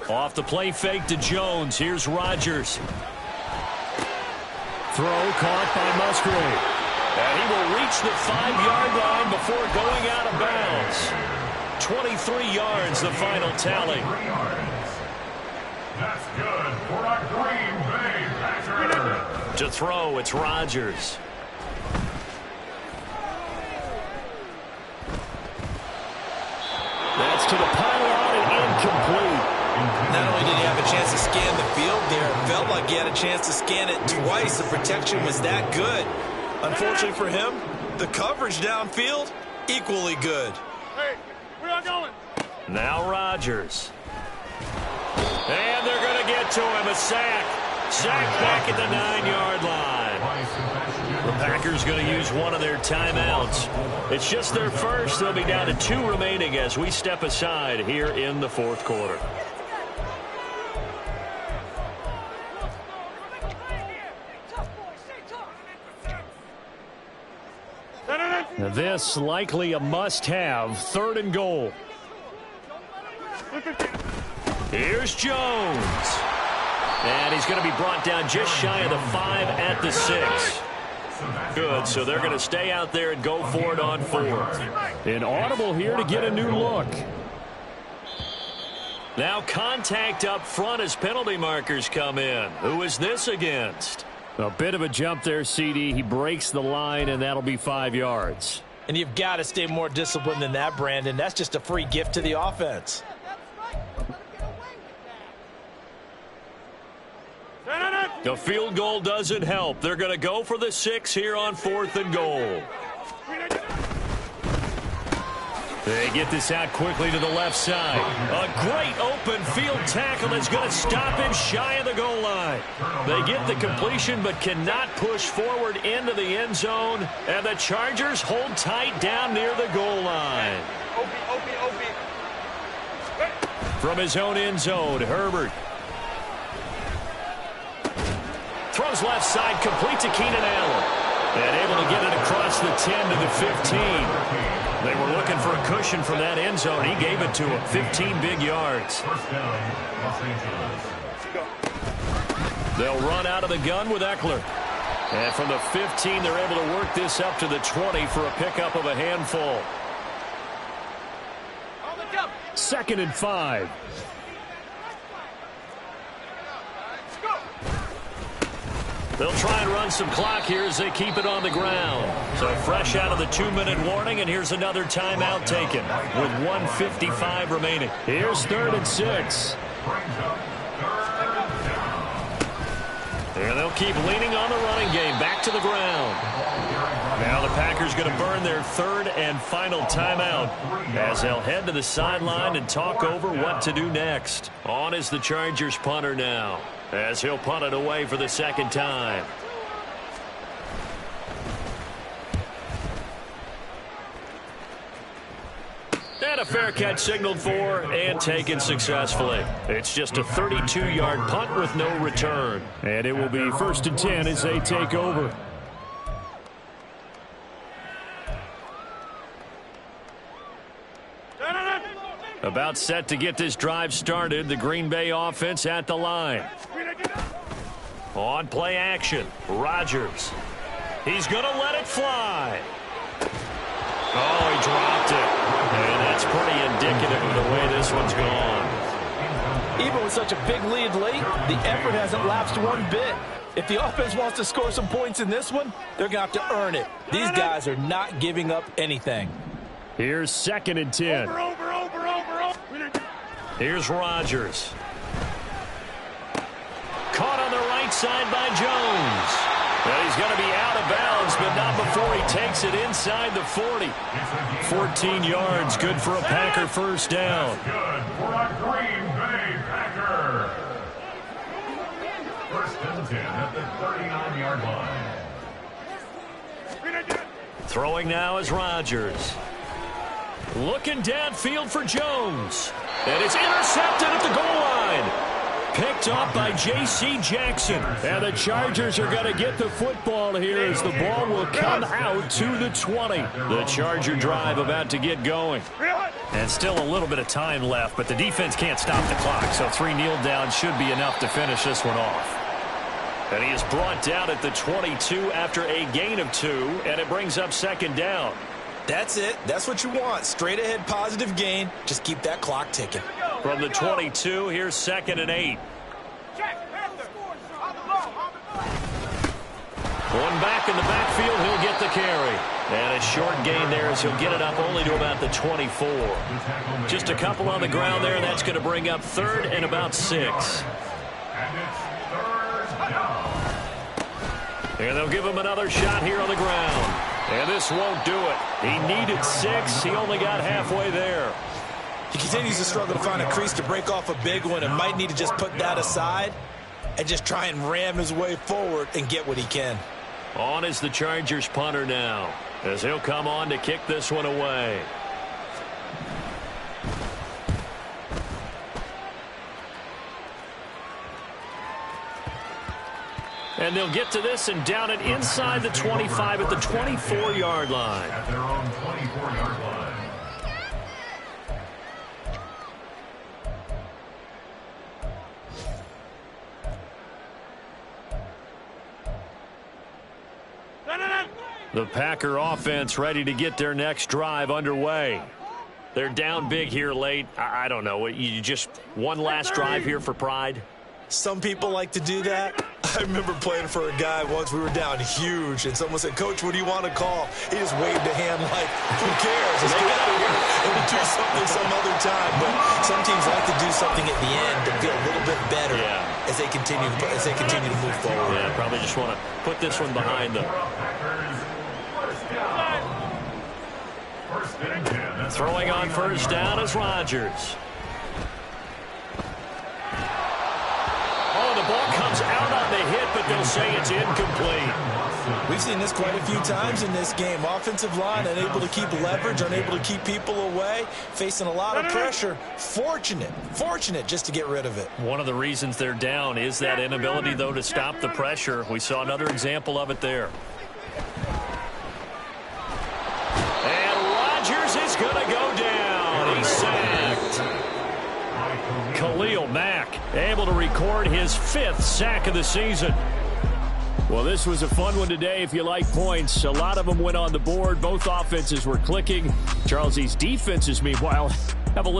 Speaker 1: Off the play fake to Jones. Here's Rodgers. Throw caught by Musgrave. And he will reach the 5-yard line before going out of bounds. 23 yards, the final tally.
Speaker 4: That's good for a Green Bay Packer.
Speaker 1: To throw, it's Rodgers. That's to the pylon and incomplete.
Speaker 2: Not only did he have a chance to scan the field there, it felt like he had a chance to scan it twice. The protection was that good. Unfortunately for him, the coverage downfield, equally good.
Speaker 3: Hey, we are going.
Speaker 1: Now Rodgers. And they're going to get to him. A sack. Sack back at the 9-yard line. The Packers going to use one of their timeouts. It's just their first. They'll be down to 2 remaining as we step aside here in the 4th quarter. This likely a must-have. 3rd and goal. Here's Jones. And he's going to be brought down just shy of the 5 at the 6. Good, so they're going to stay out there and go for it on 4th. An audible here to get a new look. Now contact up front as penalty markers come in. Who is this against? A bit of a jump there, CD. He breaks the line, and that'll be 5 yards.
Speaker 2: And you've got to stay more disciplined than that, Brandon. That's just a free gift to the offense.
Speaker 1: The field goal doesn't help. They're going to go for the 6 here on 4th and goal. They get this out quickly to the left side. A great open field tackle that's going to stop him shy of the goal line. They get the completion but cannot push forward into the end zone. And the Chargers hold tight down near the goal line. From his own end zone, Herbert. Throws left side, complete to Keenan Allen. And able to get it across the 10 to the 15. They were looking for a cushion from that end zone. He gave it to him. 15 big yards. They'll run out of the gun with Eckler. And from the 15, they're able to work this up to the 20 for a pickup of a handful. 2nd and 5. They'll try and run some clock here as they keep it on the ground. So fresh out of the 2-minute warning, and here's another timeout taken with 1:55 remaining. Here's 3rd and 6. And they'll keep leaning on the running game. Back to the ground. Now the Packers going to burn their third and final timeout as they'll head to the sideline and talk over what to do next. On is the Chargers punter now as he'll punt it away for the second time. And a fair catch signaled for and taken successfully. It's just a 32-yard punt with no return.
Speaker 6: And it will be 1st and 10 as they take over.
Speaker 1: About set to get this drive started. The Green Bay offense at the line. On play action, Rodgers. He's going to let it fly. Oh, he dropped it. And that's pretty indicative of the way this one's gone.
Speaker 2: Even with such a big lead late, the effort hasn't lapsed one bit. If the offense wants to score some points in this one, they're going to have to earn it. These guys are not giving up anything.
Speaker 6: Here's 2nd and 10.
Speaker 3: Over.
Speaker 1: Here's Rodgers. Caught on the right side by Jones. And he's going to be out of bounds, but not before he takes it inside the 40. 14 yards, good for a Packer first down.
Speaker 4: Good for a Green Bay Packer. 1st and 10 at the 39-yard line.
Speaker 1: Throwing now is Rodgers. Looking downfield for Jones. And it's intercepted at the goal line. Picked up by J.C. Jackson.
Speaker 6: And the Chargers are going to get the football here as the ball will come out to the 20.
Speaker 1: The Charger drive about to get going.
Speaker 6: And still a little bit of time left, but the defense can't stop the clock, so 3 kneel downs should be enough to finish this one off.
Speaker 1: And he is brought down at the 22 after a gain of 2, and it brings up 2nd down.
Speaker 5: That's it. That's what you want. Straight ahead, positive gain. Just keep that clock ticking.
Speaker 1: From the 22, here's 2nd and 8. One back in the backfield, he'll get the carry. And a short gain there as he'll get it up only to about the 24. Just a couple on the ground there, and that's going to bring up 3rd and about 6.
Speaker 4: And it's 3rd down.
Speaker 1: And they'll give him another shot here on the ground. And this won't do it. He needed 6. He only got halfway there.
Speaker 5: He continues to struggle to find a crease to break off a big one and might need to just put that aside and just try and ram his way forward and get what he can.
Speaker 1: On is the Chargers punter now as he'll come on to kick this one away. And they'll get to this and down it inside the 25 at the 24-yard line.
Speaker 4: At their own 24-yard line.
Speaker 1: The Packer offense ready to get their next drive underway. They're down big here late. I don't know. You just one last drive here for pride?
Speaker 5: Some people like to do that. I remember playing for a guy once. We were down huge, and someone said, "Coach, what do you want to call?" He just waved a hand like, "Who cares? Let's get out of here and we'll do something some other time." But some teams like to do something at the end to feel a little bit better as they continue to move forward.
Speaker 1: Yeah, probably just want to put this one behind them. Throwing on 1st down is Rodgers. Oh, the ball comes out on the hit, but they'll say it's incomplete.
Speaker 5: We've seen this quite a few times in this game. Offensive line unable to keep leverage, unable to keep people away, facing a lot of pressure. Fortunate just to get rid of it.
Speaker 1: One of the reasons they're down is that inability, though, to stop the pressure. We saw another example of it there. Is going to go down. He's sacked. Khalil Mack able to record his 5th sack of the season.
Speaker 6: Well, this was a fun one today if you like points. A lot of them went on the board. Both offenses were clicking. Charles, these defenses, meanwhile, have a little